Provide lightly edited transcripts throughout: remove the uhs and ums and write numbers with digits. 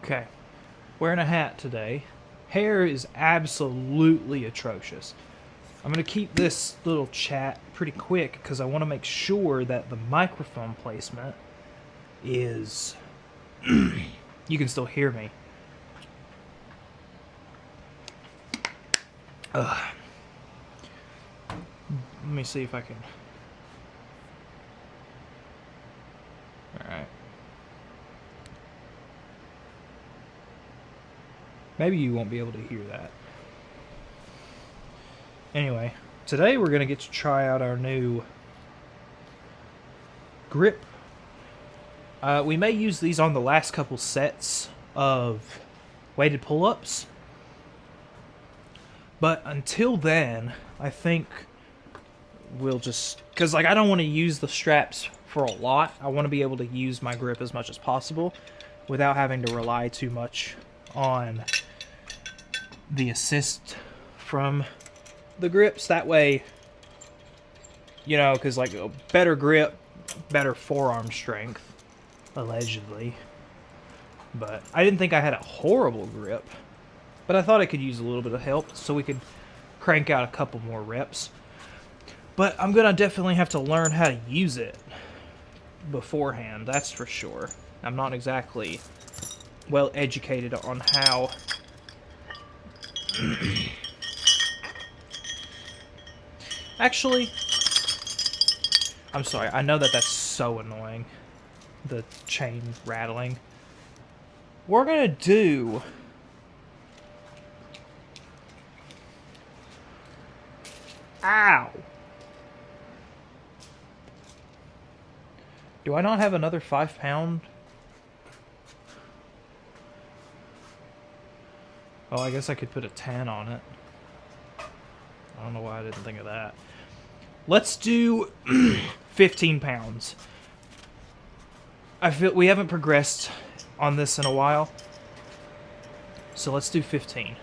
Okay, wearing a hat today. Hair is absolutely atrocious. I'm going to keep this little chat pretty quick because I want to make sure that the microphone placement is... you can still hear me. Ugh. Let me see if I can... Alright. Maybe you won't be able to hear that. Anyway, today we're going to get to try out our new grip. We may use these on the last couple sets of weighted pull-ups. But until then, I think we'll just... Because I don't want to use the straps for a lot. I want to be able to use my grip as much as possible without having to rely too much on the assist from the grips. That way, because a better grip, better forearm strength, allegedly. But I didn't think I had a horrible grip, but I thought I could use a little bit of help so we could crank out a couple more reps. But I'm gonna definitely have to learn how to use it beforehand, that's for sure. I'm not exactly well educated on how actually, I'm sorry, I know that's so annoying, the chain rattling. We're gonna do ow. Do I not have another 5 pound? Oh, I guess I could put a 10 on it. I don't know why I didn't think of that. Let's do 15 pounds. I feel we haven't progressed on this in a while. So let's do 15.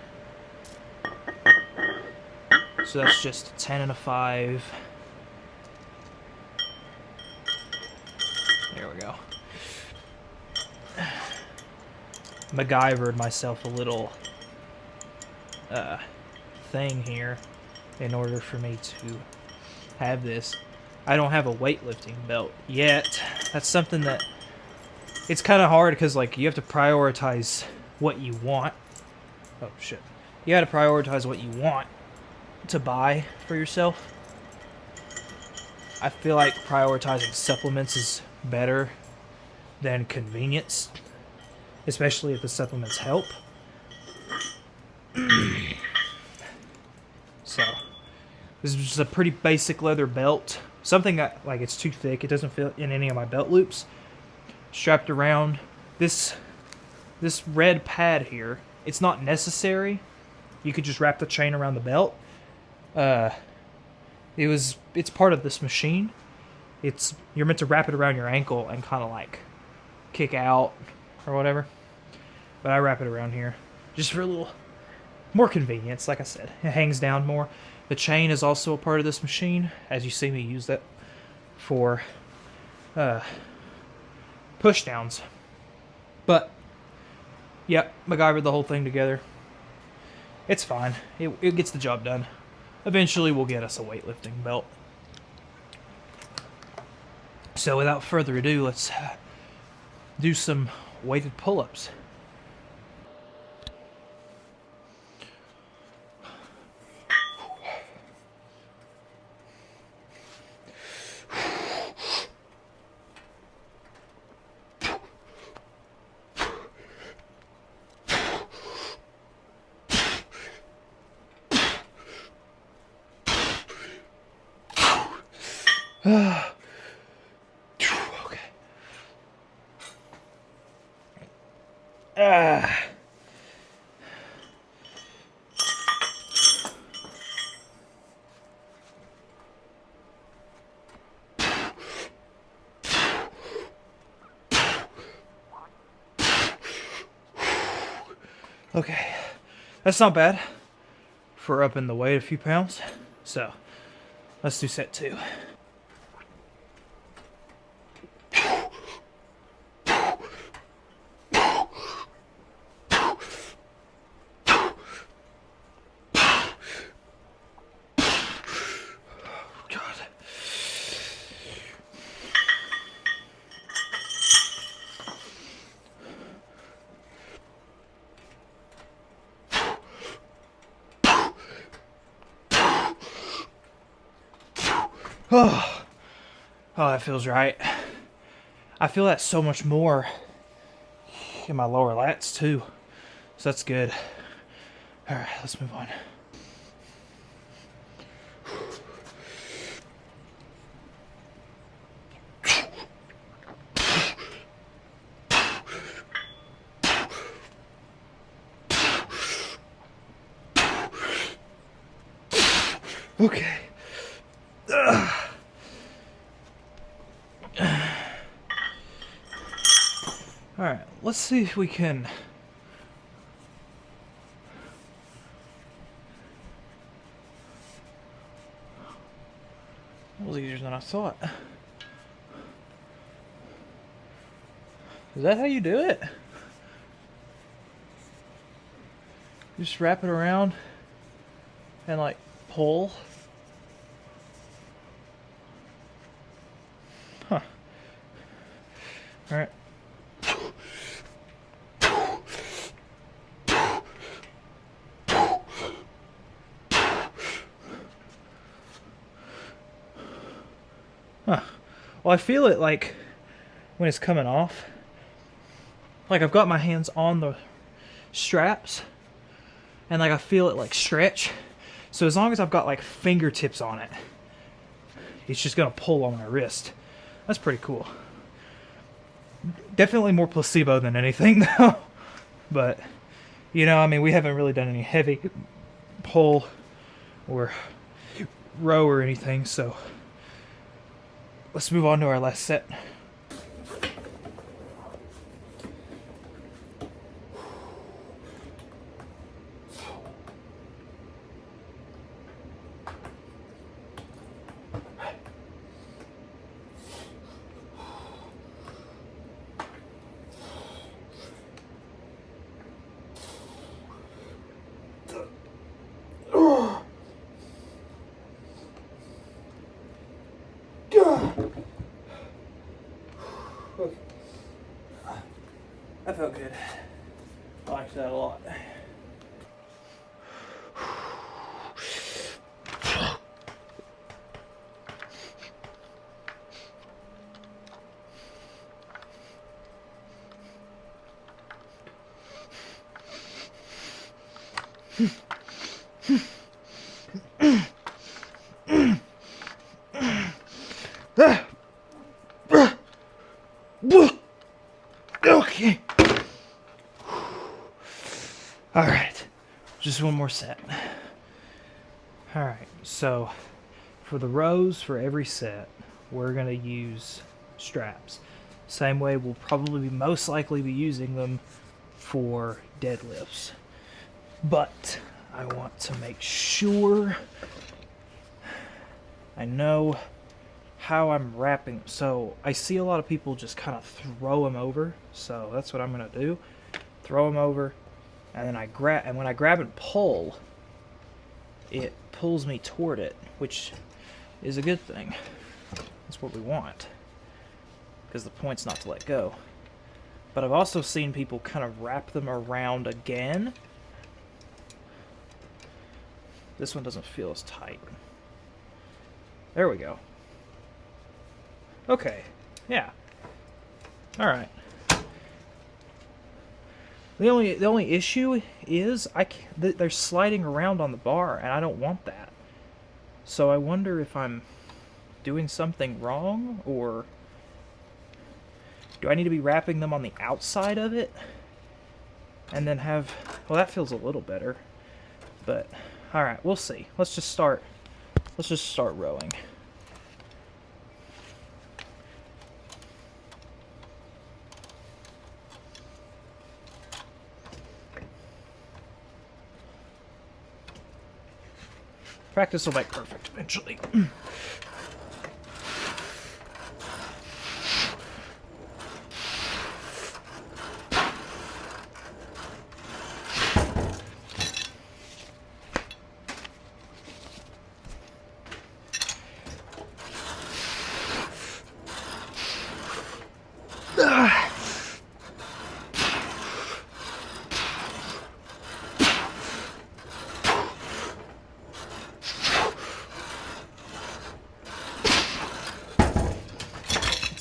So that's just a 10 and a 5. There we go. MacGyvered myself a little thing here in order for me to have this. I don't have a weightlifting belt yet. That's something that it's kind of hard because you have to prioritize what you want. Oh shit. You got to prioritize what you want to buy for yourself. I feel like prioritizing supplements is better than convenience, especially if the supplements help. So, this is just a pretty basic leather belt. Something that, it's too thick. It doesn't fit in any of my belt loops. Strapped around this red pad here. It's not necessary. You could just wrap the chain around the belt. It's part of this machine. You're meant to wrap it around your ankle and kind of kick out or whatever. But I wrap it around here just for a little more convenience. Like I said, it hangs down more. The chain is also a part of this machine, as you see me use that for push downs. But yeah, MacGyvered the whole thing together. It's fine. It gets the job done. Eventually we'll get us a weightlifting belt. So without further ado, let's do some weighted pull-ups. Okay. Okay, that's not bad for upping the weight a few pounds. So, let's do set 2. Oh, oh, that feels right. I feel that so much more in my lower lats too. So that's good. All right, let's move on. Okay. All right, let's see if we can. That was easier than I thought. Is that how you do it? Just wrap it around and like pull. Huh. All right. Huh. Well, I feel it like when it's coming off. Like I've got my hands on the straps and like I feel it like stretch. So as long as I've got like fingertips on it, it's just gonna pull on my wrist. That's pretty cool. Definitely more placebo than anything though. But, you know, I mean, we haven't really done any heavy pull or row or anything, so let's move on to our last set. That felt good. I liked that a lot. Okay. All right. Just one more set. All right. So for the rows for every set, we're going to use straps. Same way we'll probably most likely be using them for deadlifts. But I want to make sure I know how I'm wrapping. So I see a lot of people just kind of throw them over. So that's what I'm going to do. Throw them over. And then when I grab and pull, it pulls me toward it, which is a good thing. That's what we want. Because the point's not to let go. But I've also seen people kind of wrap them around again. This one doesn't feel as tight. There we go. Okay. Yeah. All right. The only issue is they're sliding around on the bar, and I don't want that. So I wonder if I'm doing something wrong, or do I need to be wrapping them on the outside of it? And then have... Well, that feels a little better. But, alright, we'll see. Let's just start rowing. Practice will make perfect eventually.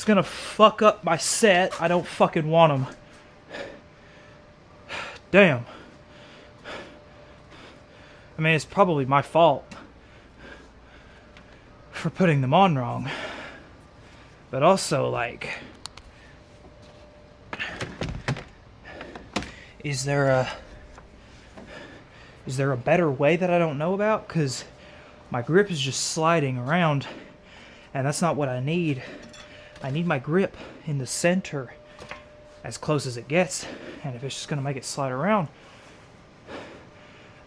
It's gonna fuck up my set. I don't fucking want them. Damn. I mean, it's probably my fault for putting them on wrong. But also, like, is there a better way that I don't know about? Because my grip is just sliding around, and that's not what I need. I need my grip in the center as close as it gets, and if it's just going to make it slide around,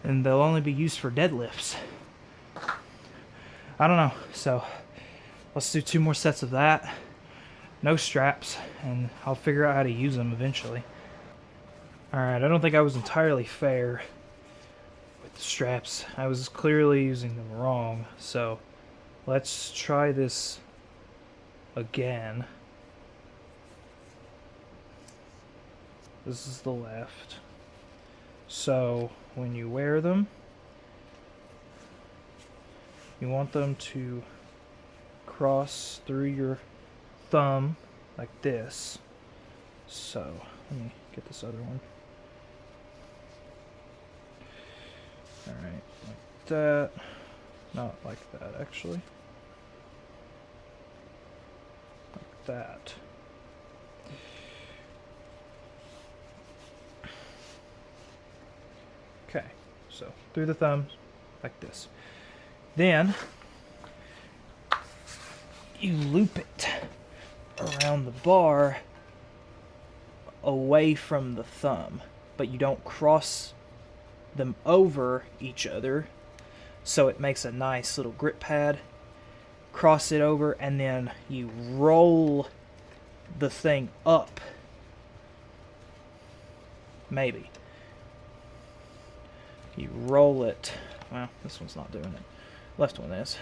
then they'll only be used for deadlifts. I don't know, so let's do 2 more sets of that. No straps, and I'll figure out how to use them eventually. Alright, I don't think I was entirely fair with the straps. I was clearly using them wrong, so let's try this again. This is the left. So when you wear them, you want them to cross through your thumb like this. So let me get this other one. Alright, like that. Not like that, actually. Like that. Okay, so through the thumbs, like this. Then you loop it around the bar away from the thumb, but you don't cross them over each other, so it makes a nice little grip pad. Cross it over, and then you roll the thing up. Maybe. You roll it. Well, this one's not doing it. Left one is.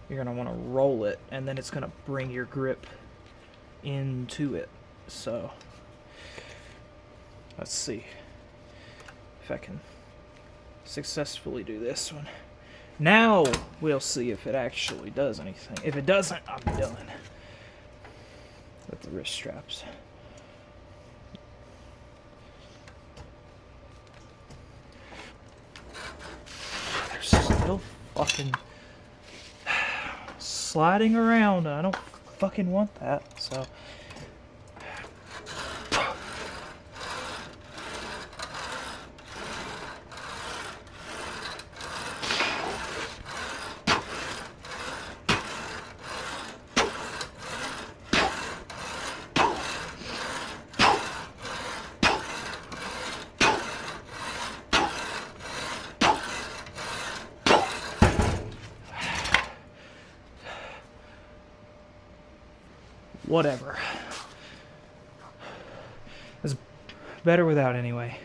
You're going to want to roll it, and then it's going to bring your grip into it. So, let's see if I can successfully do this one. Now we'll see if it actually does anything. If it doesn't, I'm done with the wrist straps. They're still fucking sliding around. I don't fucking want that, so. Whatever. It's better without anyway.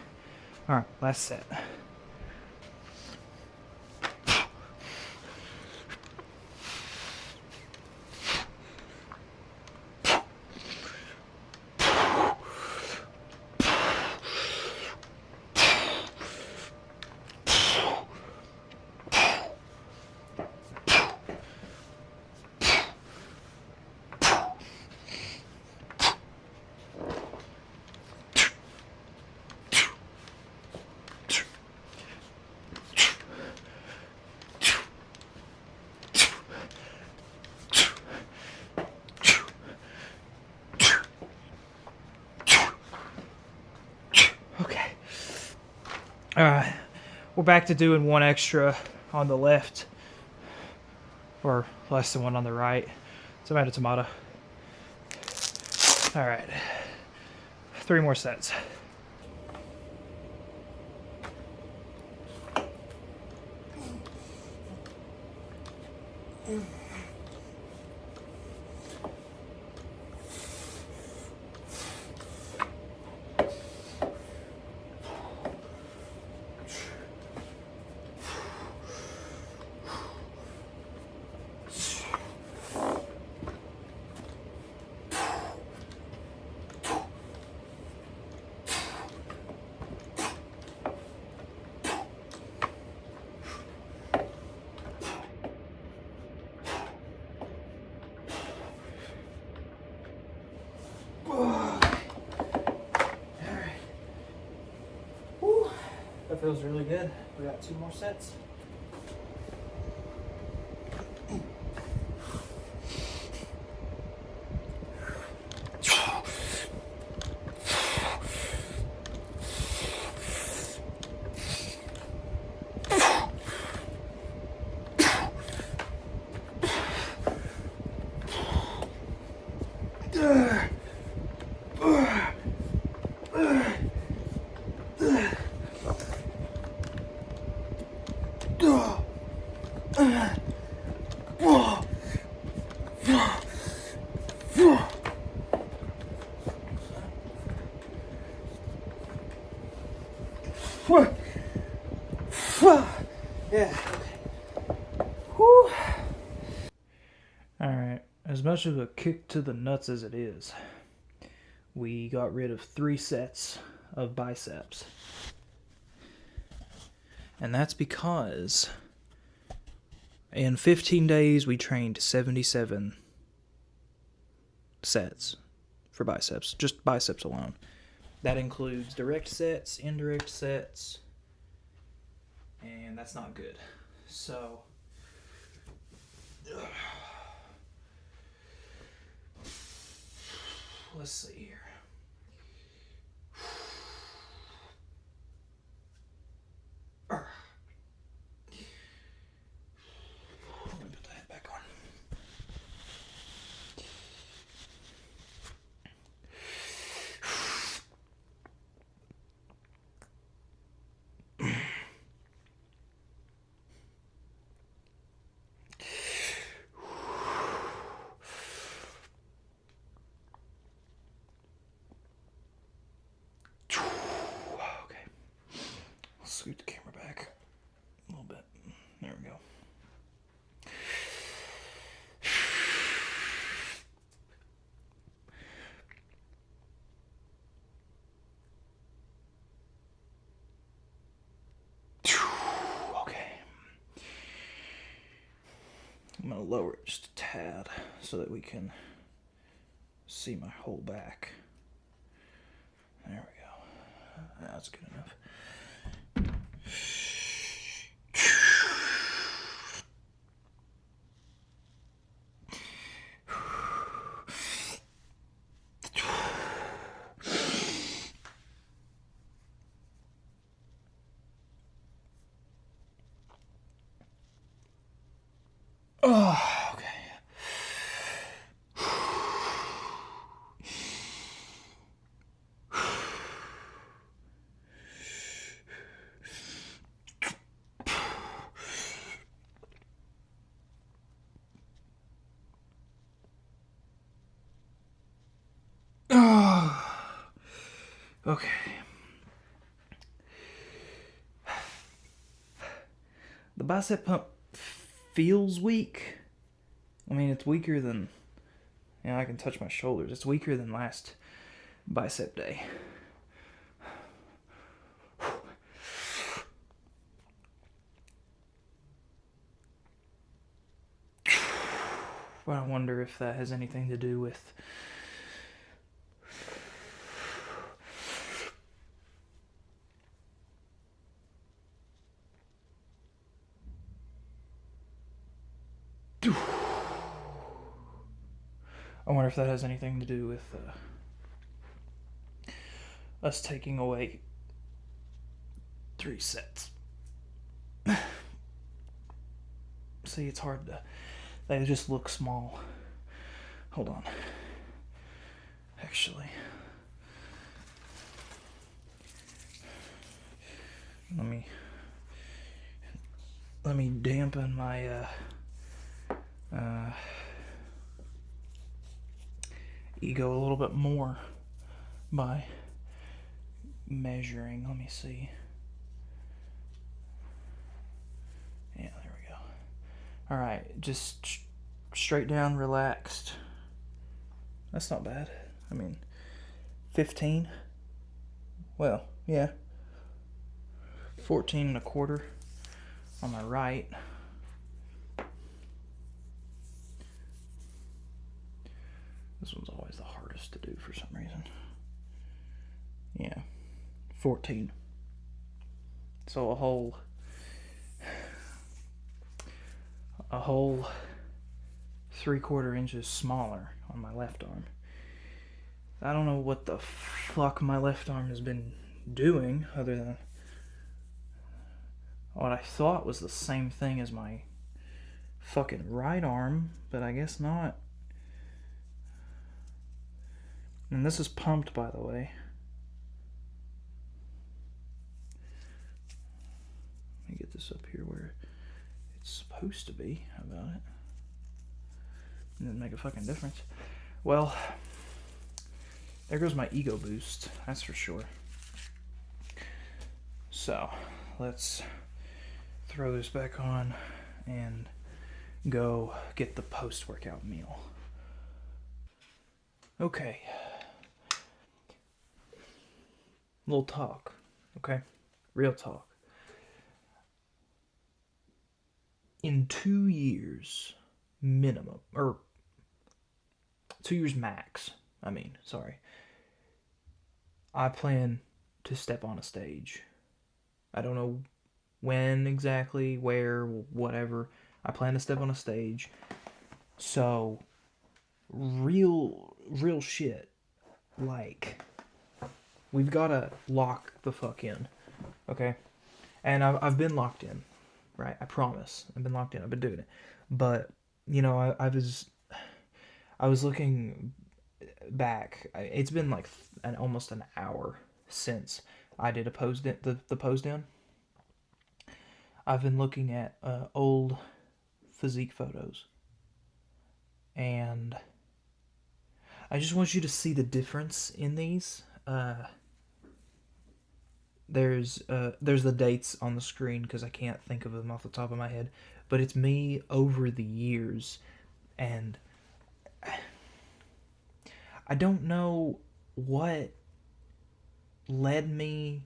Alright, last set. Alright, we're back to doing one extra on the left, or less than one on the right. Tomato, tomato. Alright, 3 more sets. That feels really good. We got 2 more sets. Yeah. Whew. Alright, as much of a kick to the nuts as it is, we got rid of 3 sets of biceps. And that's because in 15 days we trained 77 sets for biceps, just biceps alone. That includes direct sets, indirect sets, and that's not good. So, let's see here. Let me put the head back on. Okay. Let's scoot the camera back a little bit. There we go. Okay. I'm going to lower it just a tad so that we can see my whole back. There we go. That's good enough. Oh, okay. Oh, okay. The bicep pump feels weak. I mean, it's weaker than, I can touch my shoulders. It's weaker than last bicep day. But I wonder if that has anything to do with us taking away 3 sets. See, it's hard to, they just look small. Hold on. Actually, let me dampen my ego a little bit more by measuring. Let me see. Yeah, there we go. All right, just straight down, relaxed. That's not bad. I mean, 15. Well, yeah. 14 and a quarter on my right. This one's always the hardest to do for some reason. Yeah. 14. So a whole 3/4 inches smaller on my left arm. I don't know what the fuck my left arm has been doing other than what I thought was the same thing as my fucking right arm, but I guess not. And this is pumped, by the way. Let me get this up here where it's supposed to be. How about it? It didn't make a fucking difference. Well, there goes my ego boost, that's for sure. So, let's throw this back on and go get the post-workout meal. Okay. Little talk, okay? Real talk. In 2 years, minimum, or 2 years max, I plan to step on a stage. I don't know when exactly, where, whatever. I plan to step on a stage. So, real shit. Like, we've got to lock the fuck in, okay? And I've been locked in, right? I promise. I've been locked in. I've been doing it. But, I was looking back. It's been like almost an hour since I did the pose down. I've been looking at old physique photos, and I just want you to see the difference in these. There's the dates on the screen because I can't think of them off the top of my head, but it's me over the years, and I don't know what led me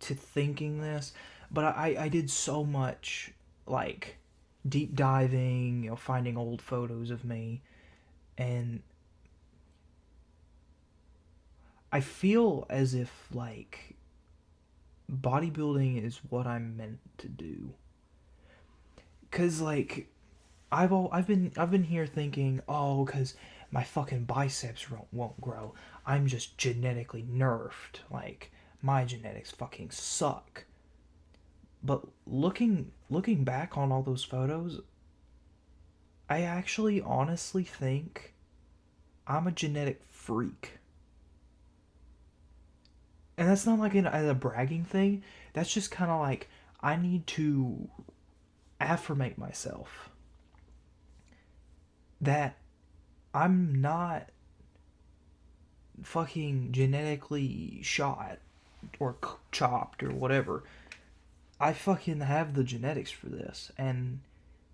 to thinking this, but I did so much like deep diving, finding old photos of me, and I feel as if like bodybuilding is what I'm meant to do. Cause like I've been here thinking, oh, cause my fucking biceps won't grow. I'm just genetically nerfed. Like my genetics fucking suck. But looking back on all those photos, I actually honestly think I'm a genetic freak. And that's not like a bragging thing. That's just kind of like I need to affirmate myself that I'm not fucking genetically shot or chopped or whatever. I fucking have the genetics for this. And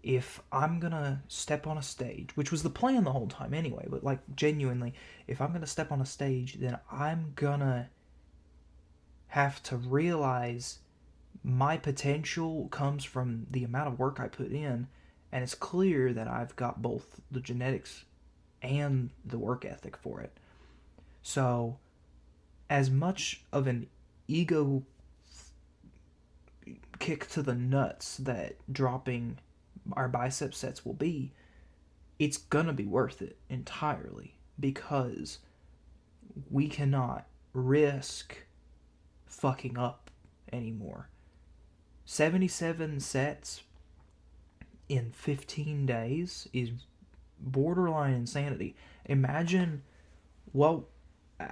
if I'm gonna step on a stage, which was the plan the whole time anyway, but like genuinely, if I'm gonna step on a stage, then I'm gonna have to realize my potential comes from the amount of work I put in, and it's clear that I've got both the genetics and the work ethic for it. So, as much of an ego kick to the nuts that dropping our bicep sets will be, it's gonna be worth it entirely because we cannot risk fucking up anymore. 77 sets in 15 days is borderline insanity. Well,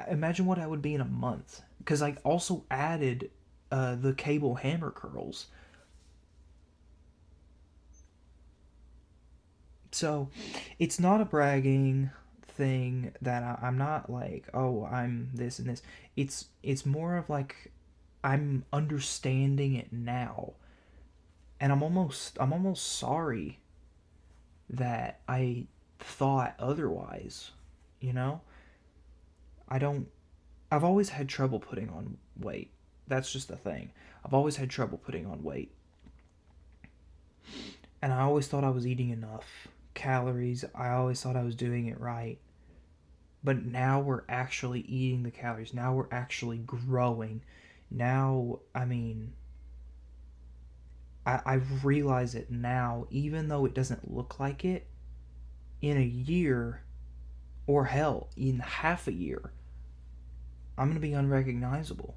imagine what I would be in a month. Because I also added the cable hammer curls. So, it's not a bragging thing that I'm not like, oh, I'm this and this. It's more of like I'm understanding it now, and I'm almost sorry that I thought otherwise. You know, I don't. I've always had trouble putting on weight. That's just the thing. I've always had trouble putting on weight, and I always thought I was eating enough calories. I always thought I was doing it right. But now we're actually eating the calories. Now we're actually growing. Now, I mean, I realize it now, even though it doesn't look like it. In a year, or hell, in half a year, I'm going to be unrecognizable.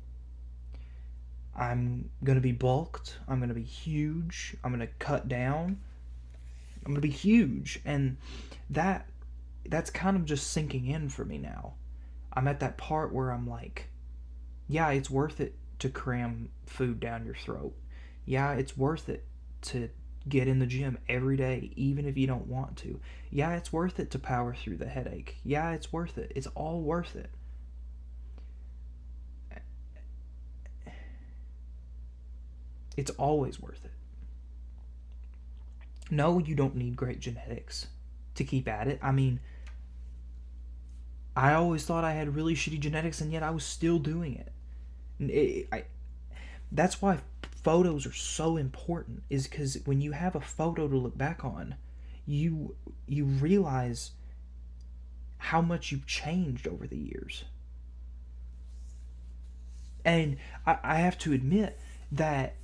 I'm going to be bulked. I'm going to be huge. I'm going to cut down. I'm going to be huge. And that's kind of just sinking in for me now. I'm at that part where I'm like, yeah, it's worth it to cram food down your throat. Yeah, it's worth it to get in the gym every day, even if you don't want to. Yeah, it's worth it to power through the headache. Yeah, it's worth it. It's all worth it. It's always worth it. No, you don't need great genetics to keep at it. I mean, I always thought I had really shitty genetics, and yet I was still doing it. That's why photos are so important, is because when you have a photo to look back on, you realize how much you've changed over the years. And I have to admit that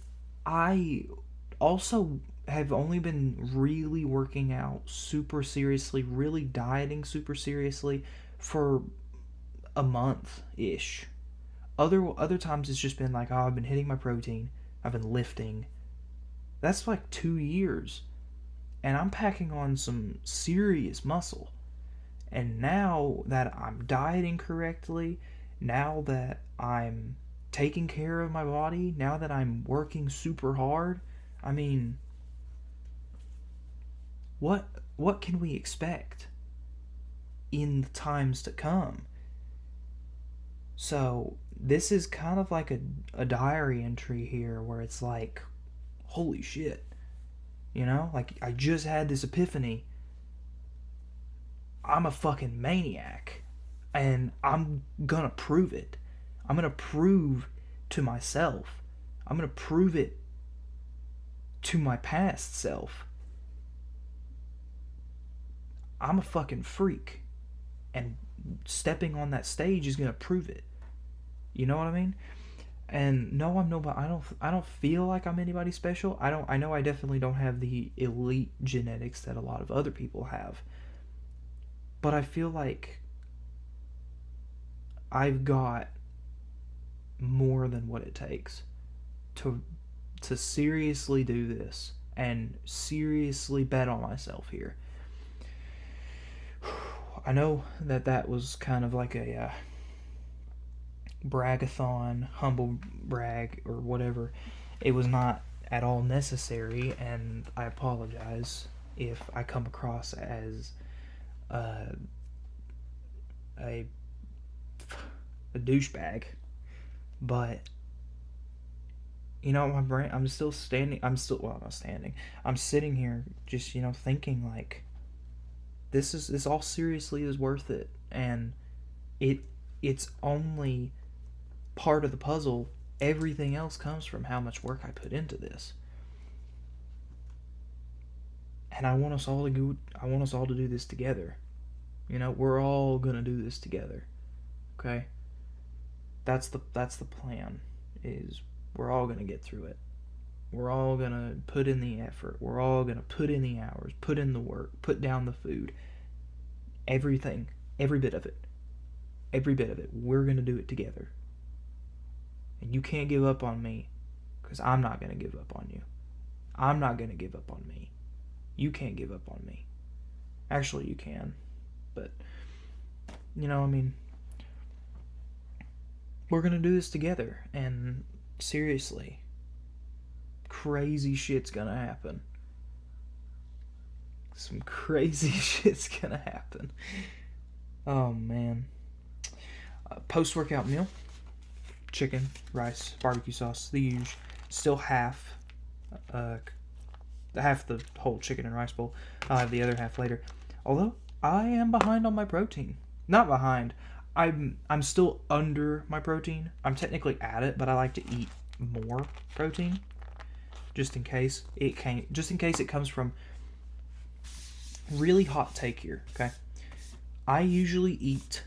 I also have only been really working out super seriously, really dieting super seriously for a month ish. Other times it's just been like, oh, I've been hitting my protein, I've been lifting. That's like 2 years, and I'm packing on some serious muscle. And now that I'm dieting correctly, now that I'm taking care of my body, now that I'm working super hard, I mean, what what can we expect in the times to come? So this is kind of like a diary entry here where it's like, holy shit, like I just had this epiphany. I'm a fucking maniac, and I'm gonna prove it. I'm gonna prove to myself. I'm gonna prove it to my past self. I'm a fucking freak, and stepping on that stage is gonna prove it. You know what I mean? And no, I'm nobody. I don't feel like I'm anybody special. I know I definitely don't have the elite genetics that a lot of other people have. But I feel like I've got more than what it takes to to seriously do this and seriously bet on myself here. I know that was kind of like a bragathon, humble brag, or whatever. It was not at all necessary, and I apologize if I come across as uh, a a douchebag. But my brain. I'm still standing. I'm still well, not standing. I'm sitting here, just thinking like, this all seriously is worth it, and it it's only part of the puzzle. Everything else comes from how much work I put into this. And I want us all to do this together. We're all gonna do this together. Okay? That's the plan. Is we're all gonna get through it. We're all gonna put in the effort. We're all gonna put in the hours, put in the work, put down the food. Everything, every bit of it. Every bit of it. We're gonna do it together. And you can't give up on me, because I'm not gonna give up on you. I'm not gonna give up on me. You can't give up on me. Actually, you can. But, I mean, we're gonna do this together. And seriously, crazy shit's gonna happen. Some crazy shit's gonna happen. Oh, man. Post-workout meal. Chicken, rice, barbecue sauce, the usual. Still half the whole chicken and rice bowl. I'll have the other half later. Although I am behind on my protein. Not behind. I'm still under my protein. I'm technically at it, but I like to eat more protein, just in case it comes from. Really hot take here. Okay, I usually eat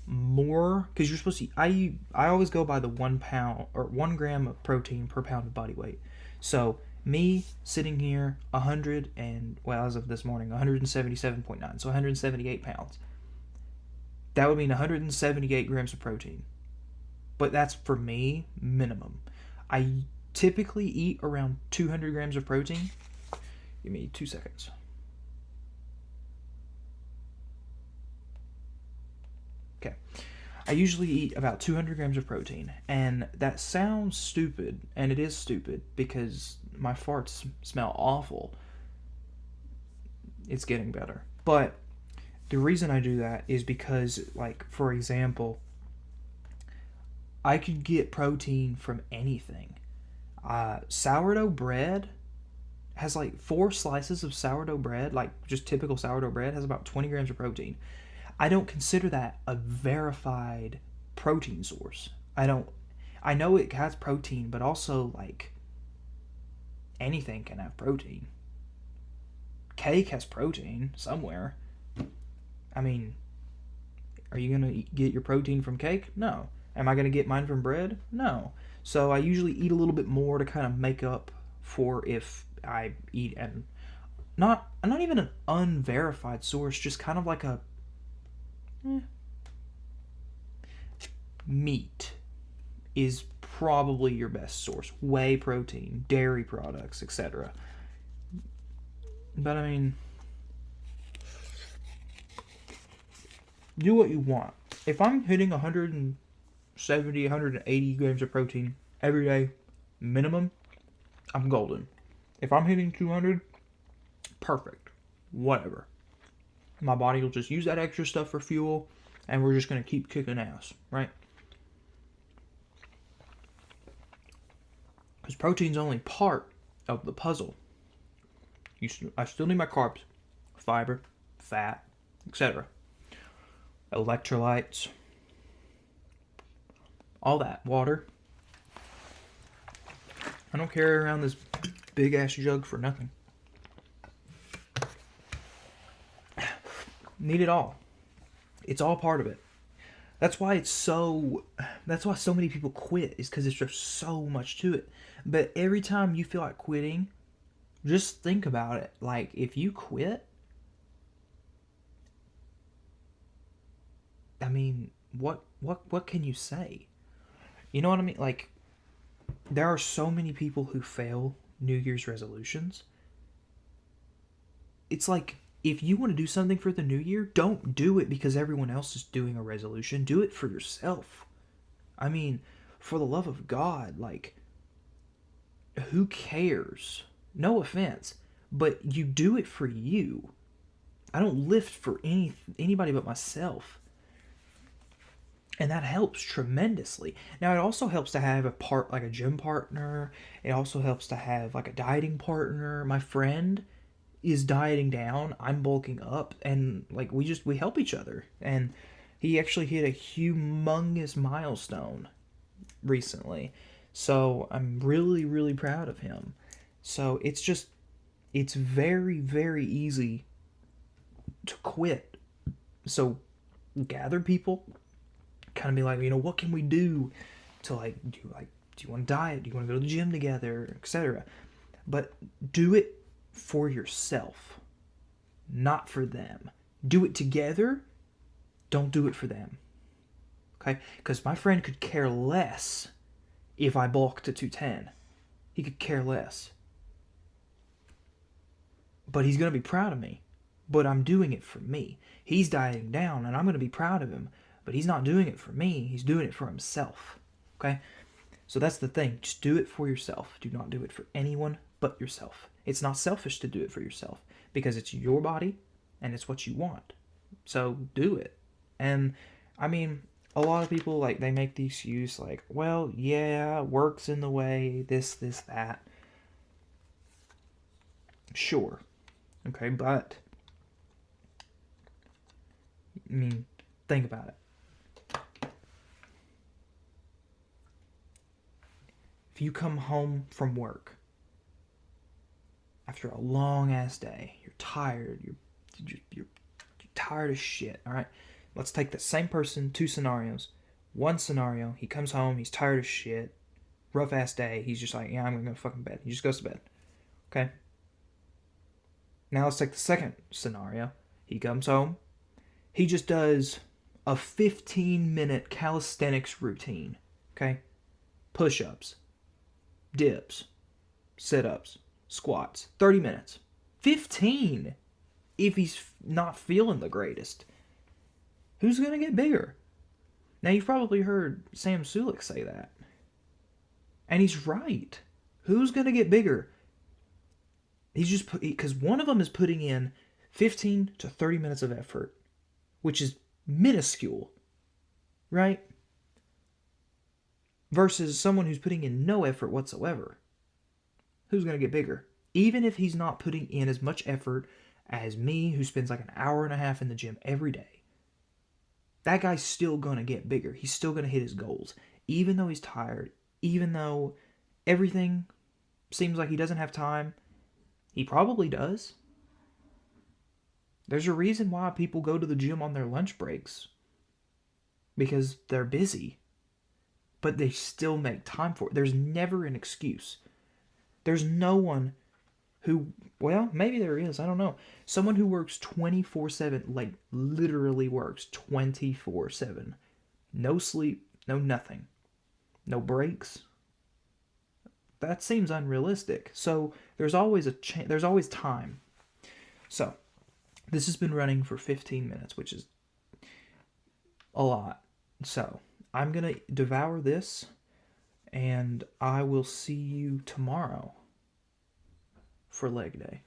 more, because you're supposed to I always go by the 1 pound or 1 gram of protein per pound of body weight. So Me sitting here 100 and, well, as of this morning, 177.9, so 178 pounds. That would mean 178 grams of protein. But that's for me, minimum. I typically eat around 200 grams of protein. Give me 2 seconds. Okay. I usually eat about 200 grams of protein, and that sounds stupid, and it is stupid because my farts smell awful. It's getting better. But the reason I do that is because, like, for example, I could get protein from anything. Sourdough bread has like 4 slices of sourdough bread, like just typical sourdough bread, has about 20 grams of protein. I don't consider that a verified protein source. I know it has protein, but also, like, anything can have protein. Cake has protein somewhere. I mean, are you going to get your protein from cake? No. Am I going to get mine from bread? No. So I usually eat a little bit more to kind of make up for if I eat and not even an unverified source, just kind of like a meat is probably your best source. Whey protein, dairy products, etc. But I mean, do what you want. If I'm hitting 170, 180 grams of protein every day, minimum, I'm golden. If I'm hitting 200, perfect. Whatever. My body will just use that extra stuff for fuel, and we're just going to keep kicking ass, right? Because protein's only part of the puzzle. I still need my carbs, fiber, fat, etc. Electrolytes, all that, water. I don't carry around this big ass jug for nothing. Need it all. It's all part of it. That's why so many people quit, is because there's just so much to it. But every time you feel like quitting, just think about it. Like, if you quit, I mean, what can you say? You know what I mean? Like, there are so many people who fail New Year's resolutions. It's like, if you want to do something for the new year, don't do it because everyone else is doing a resolution. Do it for yourself. I mean, for the love of God, like, who cares? No offense, but you do it for you. I don't lift for anybody but myself. And that helps tremendously. Now, it also helps to have like a gym partner. It also helps to have like a dieting partner. My friend is dieting down, I'm bulking up, and like we help each other. And he actually hit a humongous milestone recently. So I'm really, really proud of him. So it's very, very easy to quit. So gather people, kind of be like, what can we do to, like, do you want to diet? Do you want to go to the gym together, etc.? But do it for yourself, not for them. Do it together. Don't do it for them. Okay? Because my friend could care less if I bulk to 210. He could care less. But he's going to be proud of me. But I'm doing it for me. He's dieting down, and I'm going to be proud of him. But he's not doing it for me. He's doing it for himself. Okay? So that's the thing. Just do it for yourself. Do not do it for anyone but yourself. It's not selfish to do it for yourself because it's your body and it's what you want. So do it. And I mean, a lot of people, like, they make the excuse like, well, yeah, work's in the way, this, that. Sure. Okay, but I mean, think about it. If you come home from work after a long ass day, you're tired, you're tired as shit, all right? Let's take the same person, 2 scenarios. One scenario, he comes home, he's tired as shit, rough ass day, he's just like, yeah, I'm gonna go fucking bed. He just goes to bed. Okay? Now let's take the second scenario. He comes home. He just does a 15-minute calisthenics routine. Okay? Push-ups, dips, sit-ups, squats. 30 minutes. 15 if he's not feeling the greatest. Who's going to get bigger? Now, you've probably heard Sam Sulek say that. And he's right. Who's going to get bigger? He's just because one of them is putting in 15 to 30 minutes of effort, which is minuscule, right? Versus someone who's putting in no effort whatsoever. Who's going to get bigger? Even if he's not putting in as much effort as me, who spends like an hour and a half in the gym every day, that guy's still going to get bigger. He's still going to hit his goals. Even though he's tired, even though everything seems like he doesn't have time, he probably does. There's a reason why people go to the gym on their lunch breaks. Because they're busy. But they still make time for it. There's never an excuse. There's no one who, well, maybe there is, I don't know. Someone who works 24/7, like literally works 24/7. No sleep, no nothing. No breaks. That seems unrealistic. So there's always there's always time. So this has been running for 15 minutes, which is a lot. So I'm going to devour this, and I will see you tomorrow for leg day.